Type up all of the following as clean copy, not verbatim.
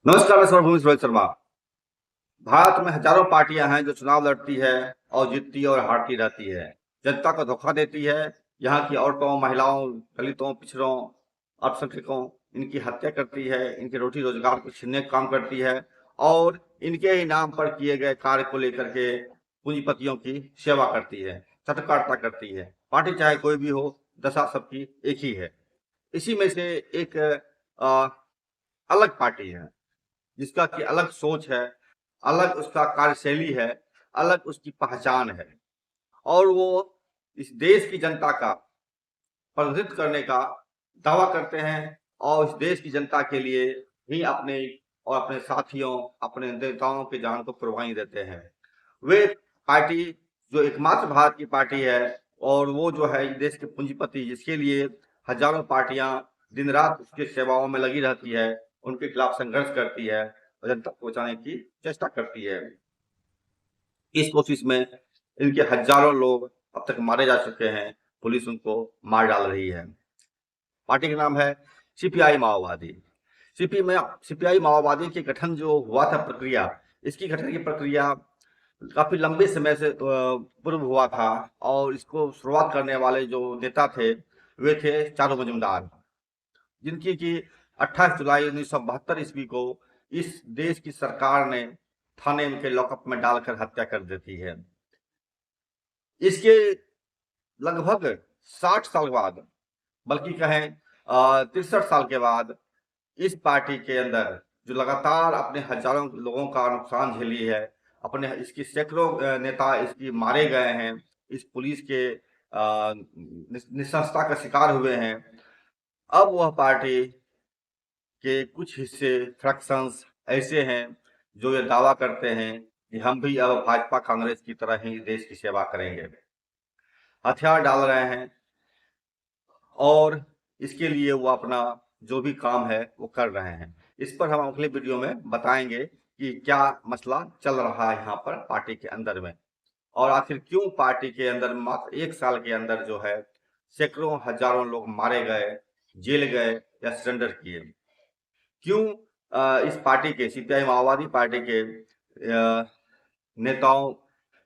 नमस्कार, मैं सर्वभूमि रोहित शर्मा। भारत में हजारों पार्टियां हैं जो चुनाव लड़ती है और जीतती और हारती रहती है। जनता को धोखा देती है। यहाँ की औरतों, महिलाओं, दलितों, पिछड़ों, अल्पसंख्यकों, इनकी हत्या करती है, इनके रोटी रोजगार को छीनने का काम करती है और इनके ही नाम पर किए गए कार्य को लेकर के पूंजीपतियों की सेवा करती है, चटकारता करती है। पार्टी चाहे कोई भी हो, दशा सबकी एक ही है। इसी में से एक अ, अलग पार्टी है जिसका कि अलग सोच है, अलग उसका कार्यशैली है, अलग उसकी पहचान है और वो इस देश की जनता का प्रतिनिधित्व करने का दावा करते हैं और इस देश की जनता के लिए ही अपने और अपने साथियों, अपने नेताओं की जान को कुर्बानी देते हैं। वे पार्टी जो एकमात्र भारत की पार्टी है और वो जो है इस देश के पूंजीपति जिसके लिए हजारों पार्टियां दिन रात उसकी सेवाओं में लगी रहती है, उनके खिलाफ संघर्ष करती है और जनता को बचाने की चेष्टा करती है। इस कोशिश में इनके हजारों लोग अब तक मारे जा चुके हैं, पुलिस उनको मार डाल रही है। पार्टी का नाम है सीपीआई माओवादी। सीपीआई माओवादी के गठन जो हुआ था प्रक्रिया, इसकी गठन की प्रक्रिया काफी लंबे समय से पूर्व हुआ था और इसको शुरुआत करने वाले जो नेता थे वे थे चारू मजूमदार, जिनकी कि 28 जुलाई 1972 ईस्वी को इस देश की सरकार ने थाने के लॉकअप में डालकर हत्या कर देती है। इसके लगभग 60 साल बाद, बल्कि कहें 63 साल के बाद, इस पार्टी के अंदर जो लगातार अपने हजारों लोगों का नुकसान झेली है, अपने इसकी सैकड़ों नेता इसकी मारे गए हैं, इस पुलिस के निस्संसता का शिकार हुए हैं। अब वह पार्टी के कुछ हिस्से, फ्रैक्शंस ऐसे हैं जो ये दावा करते हैं कि हम भी अब भाजपा कांग्रेस की तरह ही देश की सेवा करेंगे। हथियार डाल रहे हैं और इसके लिए वो अपना जो भी काम है वो कर रहे हैं। इस पर हम अगले वीडियो में बताएंगे कि क्या मसला चल रहा है यहाँ पर पार्टी के अंदर में और आखिर क्यों पार्टी के अंदर मात्र 1 साल के अंदर जो है सैकड़ों हजारों लोग मारे गए, जेल गए या सरेंडर किए। क्यों इस पार्टी के सीपीआई माओवादी पार्टी के नेताओं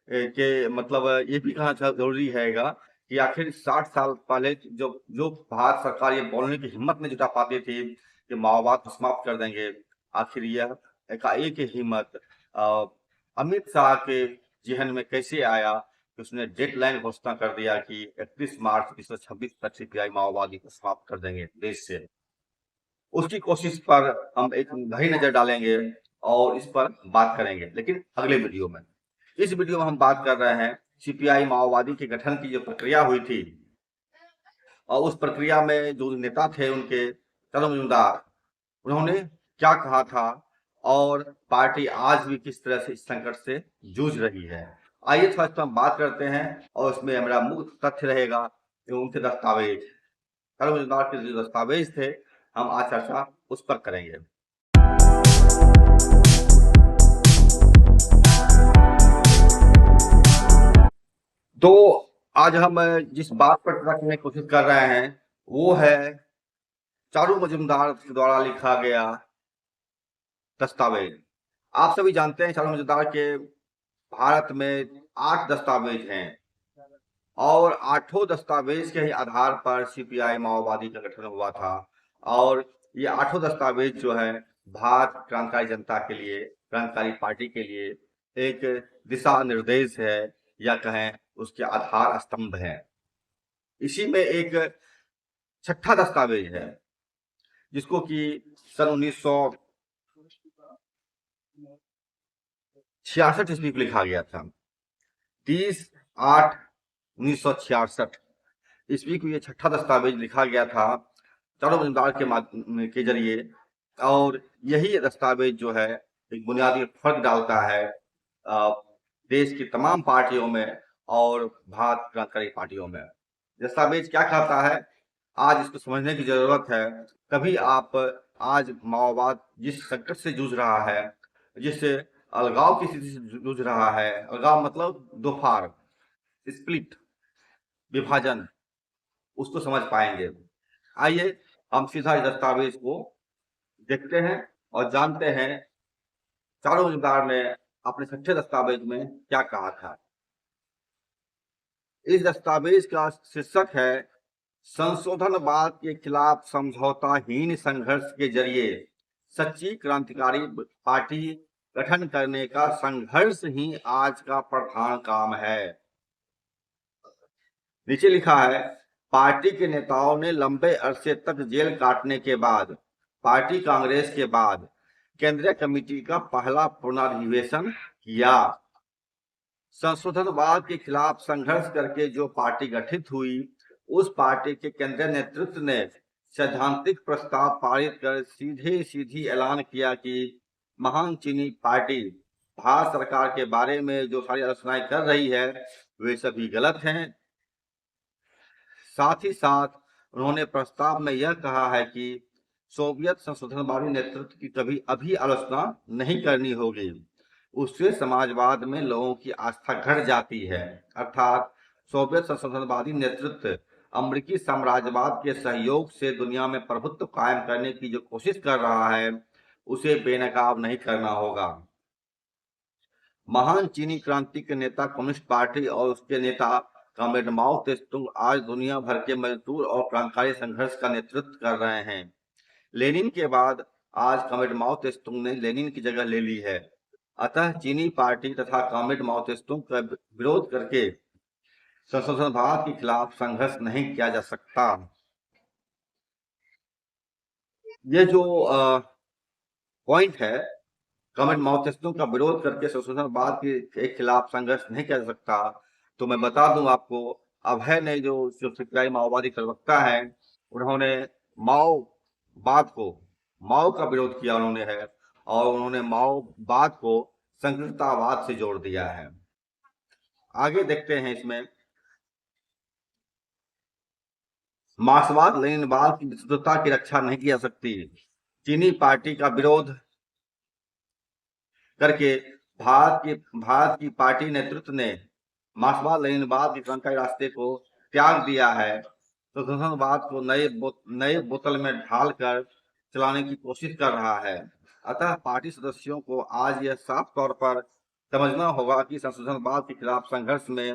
के मतलब ये भी कहना जरूरी हैगा कि आखिर 60 साल पहले जो जो भारत सरकार ये बोलने की हिम्मत नहीं जुटा पाती थी कि माओवाद को समाप्त कर देंगे, आखिर यह एकाएक हिम्मत अमित शाह के जहन में कैसे आया कि उसने डेडलाइन घोषणा कर दिया कि 31 मार्च 1926 तक सीपीआई माओवादी को समाप्त कर देंगे देश से। उसकी कोशिश पर हम एक गहरी नजर डालेंगे और इस पर बात करेंगे, लेकिन अगले वीडियो में। इस वीडियो में हम बात कर रहे हैं सीपीआई माओवादी के गठन की जो प्रक्रिया हुई थी और उस प्रक्रिया में जो नेता थे उनके चरण मजूमदार, उन्होंने क्या कहा था और पार्टी आज भी किस तरह से इस संकट से जूझ रही है। आइए थोड़ा इस पर हम बात करते हैं और इसमें हमारा मुख्य तथ्य रहेगा उनके दस्तावेज, चरण मजूमदार के जो दस्तावेज थे, हम आज चर्चा उस पर करेंगे। तो आज हम जिस बात पर चर्चा करने की कोशिश कर रहे हैं वो है चारू मजूमदार द्वारा लिखा गया दस्तावेज। आप सभी जानते हैं चारू मजूमदार के भारत में 8 दस्तावेज हैं और आठों दस्तावेज के ही आधार पर सीपीआई माओवादी का गठन हुआ था और ये आठों दस्तावेज जो है भारत क्रांतिकारी जनता के लिए, क्रांतिकारी पार्टी के लिए एक दिशा निर्देश है या कहें उसके आधार स्तंभ है। इसी में एक छठा दस्तावेज है जिसको कि सन 1966 ईस्वी को लिखा गया था। 30/8/1966 ईस्वी को ये छठा दस्तावेज लिखा गया था चारू मजूमदार के जरिए और यही दस्तावेज जो है एक बुनियादी फर्क डालता है देश की तमाम पार्टियों में और भारत क्रांतिकारी पार्टियों में। दस्तावेज क्या कहता है, आज इसको समझने की जरूरत है। कभी आप आज माओवाद जिस संकट से जूझ रहा है, जिस अलगाव की स्थिति से जूझ रहा है, अलगाव मतलब दोफार, स्प्लिट, विभाजन, उसको समझ पाएंगे। आइए हम सीधा इस दस्तावेज को देखते हैं और जानते हैं चारों मजुमदार ने अपने छठे दस्तावेज में क्या कहा था। इस दस्तावेज का शीर्षक है संशोधनवाद के खिलाफ समझौताहीन संघर्ष के जरिए सच्ची क्रांतिकारी पार्टी गठन करने का संघर्ष ही आज का प्रधान काम है। नीचे लिखा है, पार्टी के नेताओं ने लंबे अरसे तक जेल काटने के बाद पार्टी कांग्रेस के बाद केंद्रीय कमेटी का पहला पुनर्धिवेशन किया। संशोधनवाद के खिलाफ संघर्ष करके जो पार्टी गठित हुई, उस पार्टी के केंद्रीय नेतृत्व ने सैद्धांतिक प्रस्ताव पारित कर सीधी ऐलान किया कि महान चीनी पार्टी भारत सरकार के बारे में जो सारी आलोचनाएं कर रही है वे सभी गलत हैं। साथ ही साथ उन्होंने प्रस्ताव में यह कहा है कि सोवियत संशोधनवादी नेतृत्व की कभी अभी आलोचना नहीं करनी होगी, उससे समाजवाद में लोगों की आस्था घट जाती है। अर्थात सोवियत संशोधनवादी नेतृत्व अमेरिकी साम्राज्यवाद के सहयोग से दुनिया में प्रभुत्व कायम करने की जो कोशिश कर रहा है उसे बेनकाब नहीं करना होगा। महान चीनी क्रांति के नेता कम्युनिस्ट पार्टी और उसके नेता कॉमरेड माओ त्से-तुंग आज दुनिया भर के मजदूर और क्रांतिकारी संघर्ष का नेतृत्व कर रहे हैं। लेनिन के बाद आज कॉमरेड माओ त्से-तुंग ने लेनिन की जगह ले ली है। अतः चीनी पार्टी तथा कॉमरेड माओ त्से-तुंग का विरोध करके संशोधनवाद के खिलाफ संघर्ष नहीं किया जा सकता। ये जो पॉइंट है, कॉमरेड माओ त्से-तुंग का विरोध करके संशोधनवाद के खिलाफ संघर्ष नहीं किया जा सकता, तो मैं बता दूं आपको, अभय ने जो सीपीआई माओवादी प्रवक्ता है, उन्होंने माओवाद को माओ का विरोध किया उन्होंने है और उन्होंने माओवाद को संकीर्णतावाद से जोड़ दिया है। आगे देखते हैं, इसमें मार्क्सवाद लेनिनवाद की विशुद्धता की रक्षा नहीं की जा सकती। चीनी पार्टी का विरोध करके भारत की पार्टी नेतृत्व ने मार्क्सवाद लेनिनवाद के क्रांतिकारी रास्ते को त्याग दिया है, तो संशोधनवाद को नए बोतल में ढालकर चलाने की कोशिश कर रहा है। अतः पार्टी सदस्यों को आज यह साफ तौर पर समझना होगा कि संशोधनवाद के खिलाफ संघर्ष में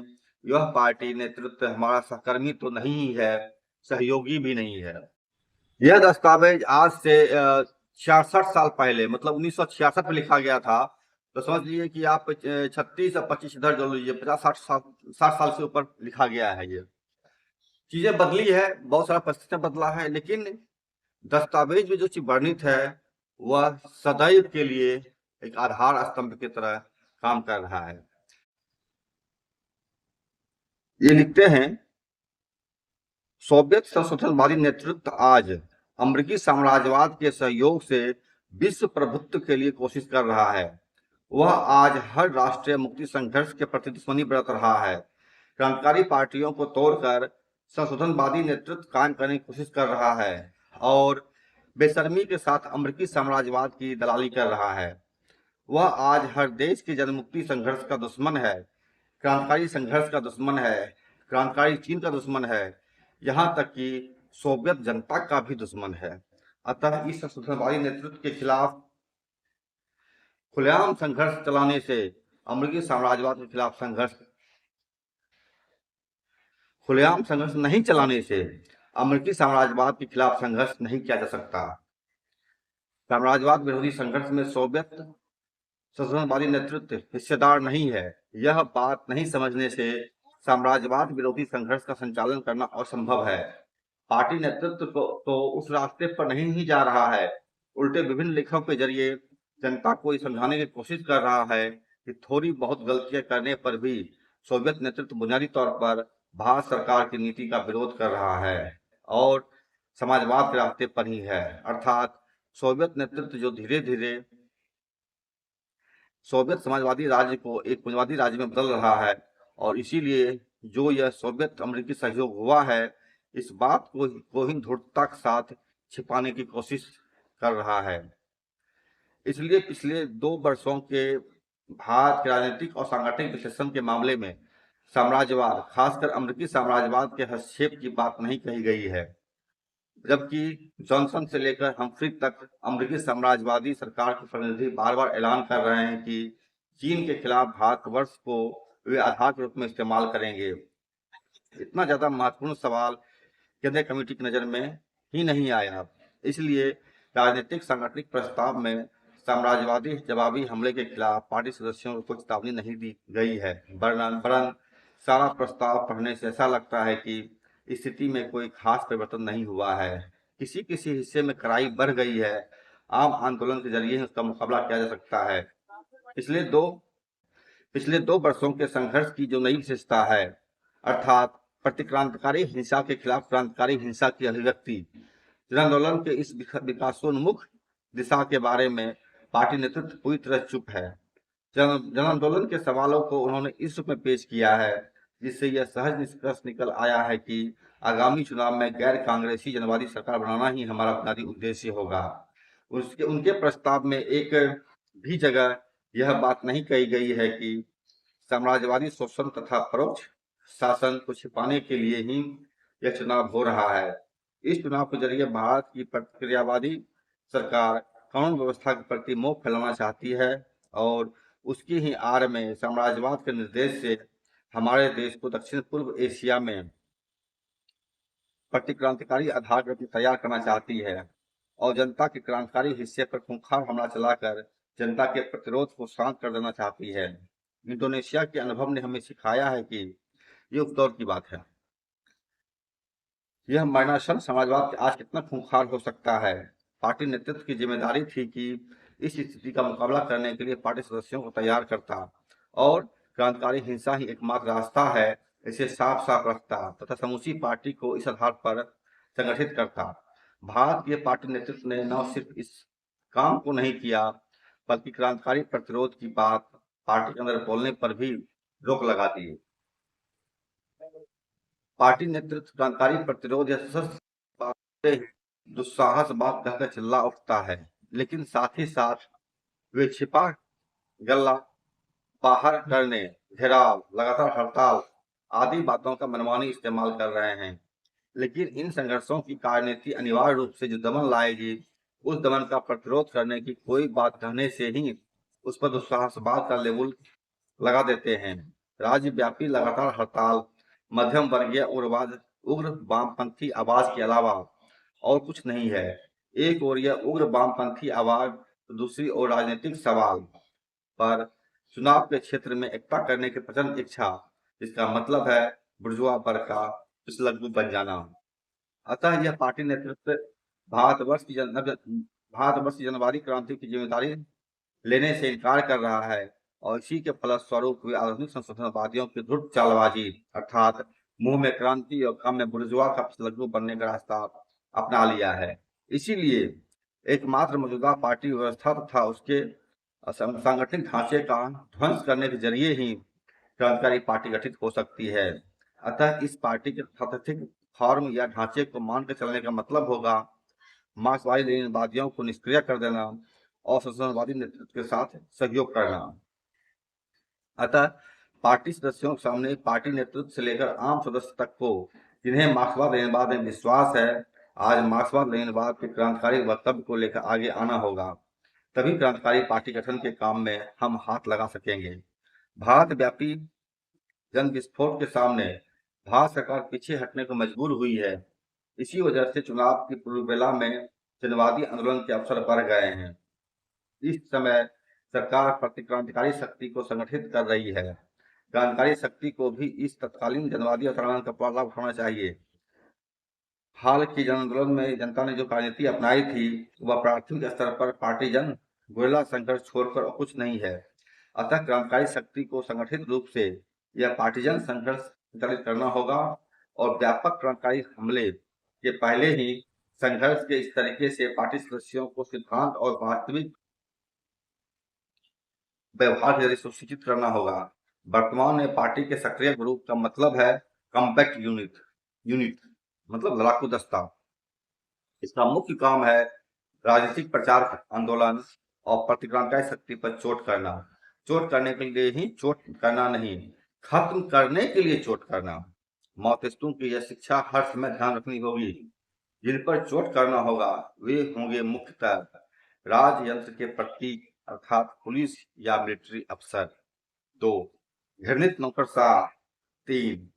यह पार्टी नेतृत्व हमारा सहकर्मी तो नहीं है, सहयोगी भी नहीं है। यह दस्तावेज आज से 66 साल पहले मतलब 1966 में लिखा गया था, तो समझ लीजिए कि आप 36 और 25 इधर जोड़ लीजिए, 50-60 साल से ऊपर लिखा गया है। ये चीजें बदली है, बहुत सारा परिस्थितियां बदला है, लेकिन दस्तावेज में जो चीज वर्णित है वह सदैव के लिए एक आधार स्तंभ की तरह काम कर रहा है। ये लिखते हैं, सोवियत संशोधनवादी नेतृत्व आज अमेरिकी साम्राज्यवाद के सहयोग से विश्व प्रभुत्व के लिए कोशिश कर रहा है। वह आज हर राष्ट्रीय मुक्ति संघर्ष के प्रति दुश्मनी बरत रहा है। क्रांतिकारी पार्टियों को तोड़कर संशोधनवादी नेतृत्व कायम करने की कोशिश कर रहा है और बेशर्मी के साथ अमेरिकी साम्राज्यवाद की दलाली कर रहा है। वह आज हर देश के जनमुक्ति संघर्ष का दुश्मन है, क्रांतिकारी संघर्ष का दुश्मन है, क्रांतिकारी चीन का दुश्मन है, यहाँ तक कि सोवियत जनता का भी दुश्मन है। अतः इस संशोधनवादी नेतृत्व के खिलाफ खुलेआम संघर्ष चलाने से अमेरिकी साम्राज्यवाद के खिलाफ खुलेआम संघर्ष नहीं चलाने से अमेरिकी साम्राज्यवाद के खिलाफ संघर्ष नहीं किया जा सकता। साम्राज्यवाद विरोधी संघर्ष में सोवियत संशोधनवादी नेतृत्व हिस्सेदार नहीं है। यह बात नहीं समझने से साम्राज्यवाद विरोधी संघर्ष का संचालन करना असंभव है। पार्टी नेतृत्व तो उस रास्ते पर नहीं जा रहा है, उल्टे विभिन्न लेखों के जरिए जनता को समझाने की कोशिश कर रहा है कि थोड़ी बहुत गलतियां करने पर भी सोवियत नेतृत्व बुनियादी तौर पर भारत सरकार की नीति का विरोध कर रहा है और समाजवाद के रास्ते पर ही है। अर्थात सोवियत नेतृत्व जो धीरे धीरे सोवियत समाजवादी राज्य को एक पूंजीवादी राज्य में बदल रहा है और इसीलिए जो यह सोवियत अमेरिकी सहयोग हुआ है, इस बात को ही धूर्तता के साथ छिपाने की कोशिश कर रहा है। इसलिए पिछले 2 वर्षों के भारत के राजनीतिक और सांगठनिक विश्लेषण के मामले में साम्राज्यवाद, खासकर अमेरिकी साम्राज्यवाद के हस्तक्षेप की बात नहीं कही गई है। जबकि जॉनसन से लेकर हम्फ्री तक अमेरिकी साम्राज्यवादी सरकार के प्रतिनिधि बार बार ऐलान कर रहे हैं कि चीन के खिलाफ भारतवर्ष को वे आधार के रूप में इस्तेमाल करेंगे। इतना ज्यादा महत्वपूर्ण सवाल केंद्रीय कमेटी की नजर में ही नहीं आया। इसलिए राजनीतिक सांगठनिक प्रस्ताव में साम्राज्यवादी जवाबी हमले के खिलाफ पार्टी सदस्यों को कोई चेतावनी नहीं दी गई है। वरन सारा प्रस्ताव पढ़ने से ऐसा लगता है कि स्थिति में कोई खास परिवर्तन नहीं हुआ है। किसी किसी हिस्से में कड़ाई बढ़ गई है। आम आंदोलन के जरिए ही उसका मुकाबला किया जा सकता है। पिछले दो पिछले 2 वर्षों के संघर्ष की जो नई विशेषता है, अर्थात प्रतिक्रांतिकारी हिंसा के खिलाफ क्रांतिकारी हिंसा की अभिव्यक्ति, जन आंदोलन के इस विकासोन्मुख दिशा के बारे में पार्टी नेतृत्व पूरी तरह चुप है। जन आंदोलन के सवालों को उन्होंने इस रूप में पेश किया है जिससे यह सहज निष्कर्ष निकल आया है कि आगामी चुनाव में गैर कांग्रेसी जनवादी सरकार बनाना ही हमारा बुनियादी उद्देश्य होगा। उनके प्रस्ताव में एक भी जगह यह बात नहीं कही गई है कि साम्राज्यवादी शोषण तथा परोक्ष शासन को छिपाने के लिए ही यह चुनाव हो रहा है। इस चुनाव के जरिए भारत की प्रतिक्रियावादी सरकार कानून व्यवस्था के प्रति मोह फैलाना चाहती है और उसकी ही आड़ में साम्राज्यवाद के निर्देश से हमारे देश को दक्षिण पूर्व एशिया में प्रतिक्रांतिकारी आधार पर तैयार करना चाहती है और जनता के क्रांतिकारी हिस्से पर खूंखार हमला चलाकर जनता के प्रतिरोध को शांत कर देना चाहती है। इंडोनेशिया के अनुभव ने हमें सिखाया है कि ये उस दौर की बात है। यह माइनाशन समाजवाद आज कितना खूंखार हो सकता है। पार्टी नेतृत्व की जिम्मेदारी थी कि इस स्थिति का मुकाबला करने के लिए पार्टी सदस्यों को तैयार करता और क्रांतिकारी हिंसा ही एकमात्र रास्ता है इसे साफ साफ रखता तथा समूची पार्टी को इस आधार पर संगठित करता। भारत के पार्टी नेतृत्व ने न सिर्फ इस काम को नहीं किया बल्कि क्रांतिकारी प्रतिरोध की बात पार्टी के अंदर बोलने पर भी रोक लगा दी। पार्टी नेतृत्व क्रांतिकारी प्रतिरोध या सशस्त्र दुस्साहस बात कहकर चिल्ला उठता है, लेकिन साथ ही साथ वे छिपा गल्ला बाहर करने, घेराव, लगातार हड़ताल आदि बातों का मनमानी इस्तेमाल कर रहे हैं। लेकिन इन संघर्षों की कार्यनीति अनिवार्य रूप से जो दमन लाएगी, उस दमन का प्रतिरोध करने की कोई बात कहने से ही उस पर दुस्साहसवाद का लेबल लगा देते हैं। राज्यव्यापी लगातार हड़ताल मध्यम वर्गीय उग्र वामपंथी आवाज के अलावा और कुछ नहीं है। एक ओर यह उग्र वामपंथी आवाज, तो दूसरी ओर राजनीतिक सवाल पर चुनाव के क्षेत्र में एकता करने की प्रचंड इच्छा, जिसका मतलब है बुर्जुआ वर्ग का पिछलग्गू बन जाना। अतः यह पार्टी नेतृत्व भारतवर्ष की जनवादी क्रांति की जिम्मेदारी लेने से इनकार कर रहा है और इसी के फलस्वरूप वे आधुनिक संशोधनवादियों की धुर चालबाजी अर्थात मुंह में क्रांति और काम में बुर्जुआ का पिछलग्गू बनने का रास्ता अपना लिया है। इसीलिए एकमात्र मौजूदा पार्टी व्यवस्था तथा उसके सांगठनिक ढांचे का ध्वंस करने के जरिए ही क्रांतिकारी पार्टी गठित हो सकती है। अतः इस पार्टी के तथाकथित फॉर्म या ढांचे को मानकर चलने का मतलब होगा मार्क्सवादी लेनिनवादियों को निष्क्रिय कर देना और संशोधनवादी नेतृत्व के साथ सहयोग करना। अतः पार्टी सदस्यों के सामने पार्टी नेतृत्व से लेकर आम सदस्य तक को जिन्हें मार्क्सवाद लेनिनवाद में विश्वास है, आज मार्क्सवाद लेनिनवाद के क्रांतिकारी वक्तव्य को लेकर आगे आना होगा। तभी क्रांतिकारी पार्टी गठन के काम में हम हाथ लगा सकेंगे। भारत व्यापी जन विस्फोट के सामने भारत सरकार पीछे हटने को मजबूर हुई है। इसी वजह से चुनाव की पूर्व बेला में जनवादी आंदोलन के अवसर बढ़ गए हैं। इस समय सरकार प्रतिक्रांतिकारी शक्ति को संगठित कर रही है। क्रांतिकारी शक्ति को भी इस तत्कालीन जनवादी आंदोलन का पूरा लाभ उठाना चाहिए। हाल के जन आंदोलन में जनता ने जो कार्यनीति अपनाई थी वह प्राथमिक स्तर पर पार्टीजन गुरिल्ला संघर्ष छोड़कर और कुछ नहीं है। अतः क्रांतिकारी शक्ति को संगठित रूप से यह पार्टीजन संघर्ष संचालित करना होगा और व्यापक क्रांतिकारी हमले के पहले ही संघर्ष के इस तरीके से पार्टी सदस्यों को सिद्धांत और वास्तविक व्यवहार के जरिए सुसूचित करना होगा। वर्तमान में पार्टी के सक्रिय ग्रुप का मतलब है कॉम्पैक्ट यूनिट मतलब लड़ाकू दस्ता। इसका मुख्य काम है राजनीतिक प्रचार आंदोलन और प्रतिक्रांतिकारी शक्ति पर चोट करने के लिए ही चोट करना नहीं, खत्म करने के लिए चोट करना। माओइस्टों की यह शिक्षा हर समय ध्यान रखनी होगी। जिन पर चोट करना होगा वे होंगे मुख्यतः राजयंत्र के प्रतीक अर्थात पुलिस या मिलिट्री अफसर। 2. घृणित नौकरशाह। 3.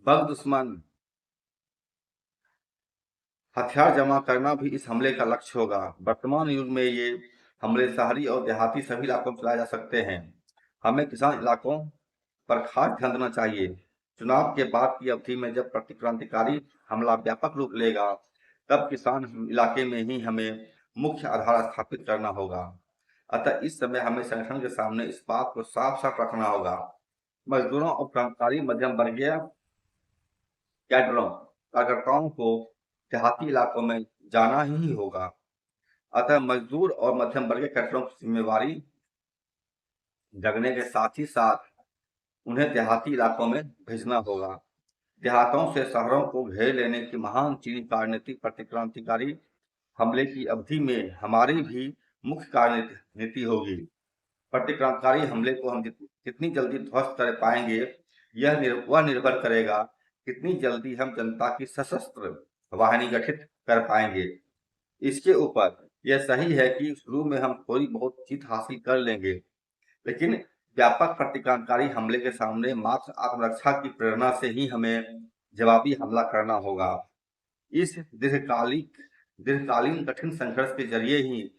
बग दुश्मन। हथियार जमा करना भी इस हमले का लक्ष्य होगा। वर्तमान युग में ये हमले शहरी और देहाती सभी इलाकों में चलाए जा सकते हैं। हमें किसान इलाकों पर खास ध्यान देना चाहिए। चुनाव के बाद की अवधि में जब प्रतिक्रांतिकारी हमला व्यापक रूप लेगा, तब किसान इलाके में ही हमें मुख्य आधार स्थापित करना होगा। अतः इस समय हमें संगठन के सामने इस बात को साफ साफ रखना होगा। मजदूरों और क्रांतिकारी मध्यम वर्गीय कैडरों कार्यकर्ताओं को देहाती इलाकों में जाना ही होगा। अतः मजदूर और मध्यम वर्गीय कैडरों की जिम्मेवारी जगने के साथ ही साथ उन्हें देहाती इलाकों में भेजना होगा। देहातों से शहरों को घेर लेने की महान चीनी कार्यनीतिक प्रतिक्रांतिकारी हमले की अवधि में हमारी भी मुख्य कार्यनीति होगी। प्रतिक्रांतिकारी हमले को हम कितनी जल्दी ध्वस्त कर पाएंगे, वह निर्भर करेगा कितनी जल्दी हम जनता की सशस्त्र वाहिनी गठित कर पाएंगे। इसके ऊपर यह सही है कि शुरू में हम थोड़ी बहुत जीत हासिल कर लेंगे, लेकिन व्यापक प्रतिक्रांतिकारी हमले के सामने मात्र आत्मरक्षा की प्रेरणा से ही हमें जवाबी हमला करना होगा। इस दीर्घकालीन कठिन संघर्ष के जरिए ही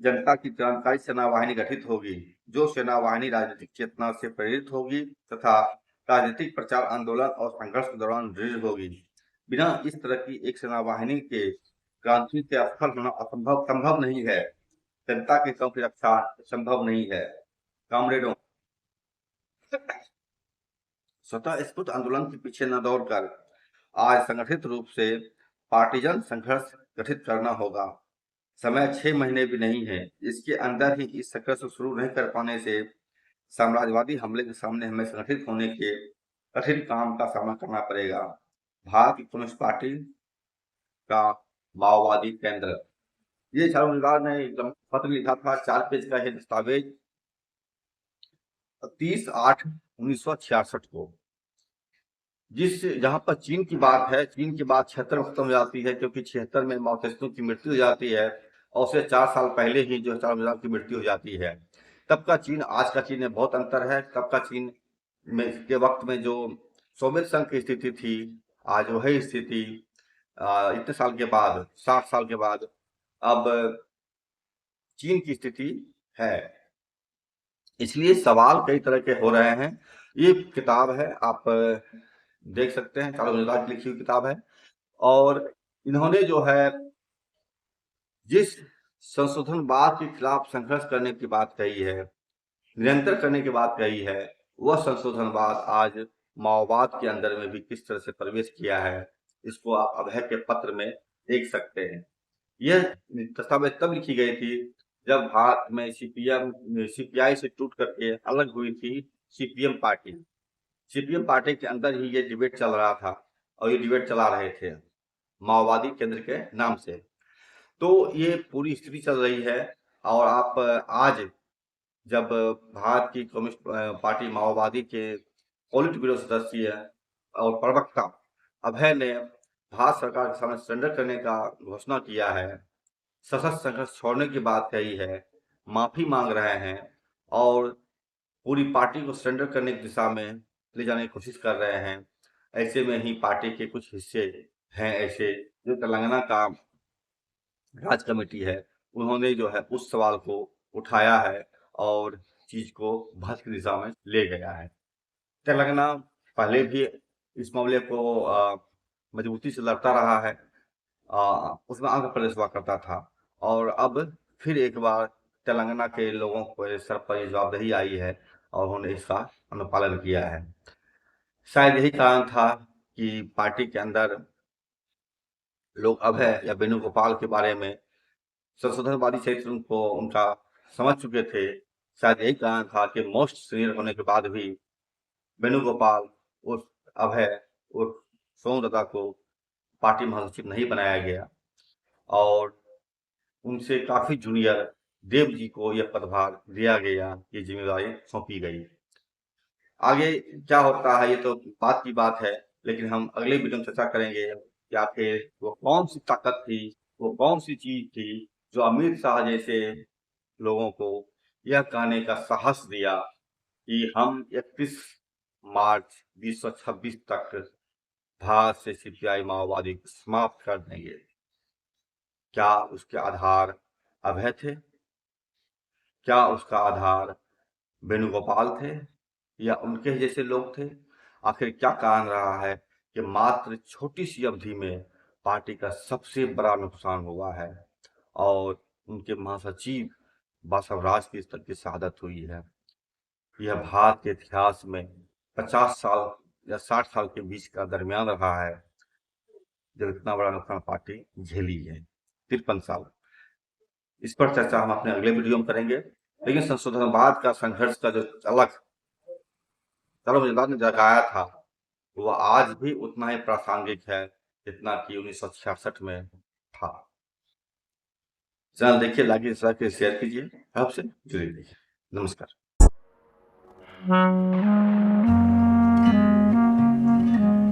जनता की क्रांतिकारी सेना वाहिनी गठित होगी, जो सेना वाहिनी राजनीतिक चेतना से प्रेरित होगी तथा राजनीतिक प्रचार आंदोलन और संघर्ष के दौरान दृढ़ होगी। बिना इस तरह की एक सेना वाहिनी के क्रांति के असफल होना संभव नहीं है। जनता के हितों की रक्षा संभव नहीं है। कामरेडों, स्वतः स्फूर्त आंदोलन के पीछे न दौड़कर आज संगठित रूप से पार्टीजन संघर्ष गठित करना होगा। समय 6 महीने भी नहीं है। इसके अंदर ही इस संघर्ष को शुरू नहीं कर पाने से साम्राज्यवादी हमले के सामने हमें संगठित होने के कठिन काम का सामना करना पड़ेगा। भारतीय कम्युनिस्ट पार्टी का माओवादी केंद्र। ये चारुमजदार ने पत्र लिखा था, 4 पेज का है दस्तावेज, 30/8/1966 को। जहां पर चीन की बात है, चीन की बात 76 में खत्म हो जाती है, क्योंकि 76 में माओ त्से-तुंग की मृत्यु हो जाती है और उससे 4 साल पहले ही जो चारुमजदार की मृत्यु हो जाती है। तब का चीन आज का चीन में बहुत अंतर है। तब का चीन में के वक्त में जो सोवियत संघ की स्थिति थी, आज वही स्थिति इतने साल के बाद, 60 साल के बाद अब चीन की स्थिति है। इसलिए सवाल कई तरह के हो रहे हैं। ये किताब है, आप देख सकते हैं, चारुमजदार की लिखी हुई किताब है। और इन्होंने जो है जिस संशोधनवाद के खिलाफ संघर्ष करने की बात कही है, निरंतर करने की बात कही है, वह संशोधनवाद आज माओवाद के अंदर में भी किस तरह से प्रवेश किया है, इसको आप अभय के पत्र में देख सकते हैं। यह दस्तावेज तब लिखी गई थी जब भारत में सीपीआई से टूट करके अलग हुई थी सीपीएम पार्टी। सीपीएम पार्टी के अंदर ही ये डिबेट चल रहा था और ये डिबेट चला रहे थे माओवादी केंद्र के नाम से। तो ये पूरी स्थिति चल रही है। और आप आज जब भारत की कम्युनिस्ट पार्टी माओवादी के पोलिट ब्यूरो सदस्य और प्रवक्ता अभय ने भारत सरकार के सामने सरेंडर करने का घोषणा किया है, सशस्त्र संघर्ष छोड़ने की बात कही है, माफी मांग रहे हैं और पूरी पार्टी को सरेंडर करने की दिशा में ले जाने की कोशिश कर रहे हैं। ऐसे में ही पार्टी के कुछ हिस्से हैं ऐसे जो तेलंगाना का राज कमेटी है, उन्होंने जो है उस सवाल को उठाया है और चीज को बहस की दिशा में ले गया है। तेलंगाना पहले भी इस मामले को मजबूती से लड़ता रहा है। उसमें आंध्र प्रदेश हुआ करता था और अब फिर एक बार तेलंगाना के लोगों को सर पर ये जवाबदेही आई है और उन्होंने इसका अनुपालन किया है। शायद यही कारण था कि पार्टी के अंदर लोग अभय या वेणुगोपाल के बारे में संशोधनवादी चरित्र को उनका समझ चुके थे। शायद यही कारण था कि मोस्ट सीनियर होने के बाद भी वेणुगोपाल उस अभय उस सोमदत्ता को पार्टी महासचिव नहीं बनाया गया और उनसे काफी जूनियर देव जी को यह पदभार दिया गया, ये जिम्मेदारी सौंपी गई। आगे क्या होता है ये तो बात की बात है, लेकिन हम अगले वीडियो में चर्चा करेंगे कि आखिर वो कौन सी ताकत थी, वो कौन सी चीज थी जो अमित शाह जैसे लोगों को यह कहने का साहस दिया कि हम 31 मार्च 2026 तक भारत से सीपीआई माओवादी को समाप्त कर देंगे। क्या उसके आधार अभय थे? क्या उसका आधार वेणुगोपाल थे या उनके जैसे लोग थे? आखिर क्या कारण रहा है कि मात्र छोटी सी अवधि में पार्टी का सबसे बड़ा नुकसान हुआ है और उनके महासचिव बासव राज की स्तर की शहादत हुई है। यह भारत के इतिहास में 50 साल या 60 साल के बीच का दरमियान रहा है जब इतना बड़ा नुकसान पार्टी झेली है। 53 साल। इस पर चर्चा हम अपने अगले वीडियो में करेंगे। लेकिन संशोधनवाद का संघर्ष का जो अलग सर्वजनता ने जगाया था वो आज भी उतना ही प्रासंगिक है जितना कि 1966 में था। चैनल देखिए, लाइक शेयर कीजिए, आपसे जुड़े रहिए। नमस्कार।